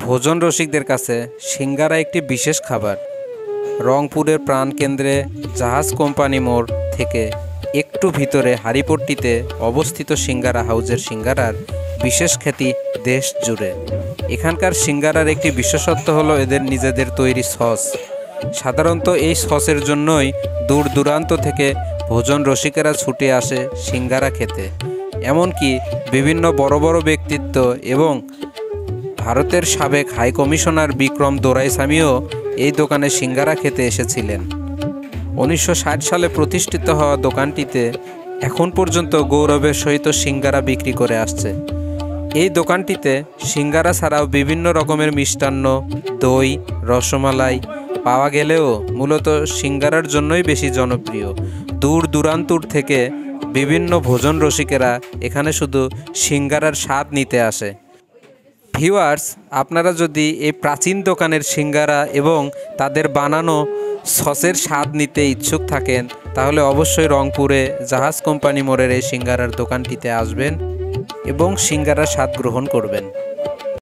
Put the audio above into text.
ভোজন রসিকদের কাছে সিঙ্গারা একটি বিশেষ খাবার। রংপুরের প্রাণকেন্দ্রে জাহাজ কোম্পানি মোড় থেকে একটু ভিতরে হাড়িপট্টিতে অবস্থিত সিঙ্গারা হাউজের সিঙ্গারার বিশেষ খ্যাতি দেশ জুড়ে। এখানকার সিঙ্গারার একটি বিশেষত্ব হলো এদের নিজেদের তৈরি সস। সাধারণত এই সসের জন্যই দূর দূরান্ত থেকে ভোজন রসিকেরা ছুটে আসে সিঙ্গারা খেতে। এমনকি বিভিন্ন বড় বড় ব্যক্তিত্ব এবং ভারতের সাবেক হাই কমিশনার বিক্রম দোরাইস্বামীও এই দোকানে সিঙ্গারা খেতে এসেছিলেন। 1960 সালে প্রতিষ্ঠিত হওয়া দোকানটিতে এখন পর্যন্ত গৌরবের সহিত সিঙ্গারা বিক্রি করে আসছে। এই দোকানটিতে সিঙ্গারা ছাড়াও বিভিন্ন রকমের মিষ্টান্ন, দই, রসমালাই পাওয়া গেলেও মূলত সিঙ্গারার জন্যই বেশি জনপ্রিয়। দূর দূরান্তর থেকে বিভিন্ন ভোজন রসিকেরা এখানে শুধু সিঙ্গারার স্বাদ নিতে আসে। ভিউয়ার্স, আপনারা যদি এই প্রাচীন দোকানের সিঙ্গারা এবং তাদের বানানো সসের স্বাদ নিতে ইচ্ছুক থাকেন তাহলে অবশ্যই রংপুরে জাহাজ কোম্পানি মোড়ের এই সিঙ্গারার দোকানটিতে আসবেন এবং সিঙ্গারার স্বাদ গ্রহণ করবেন।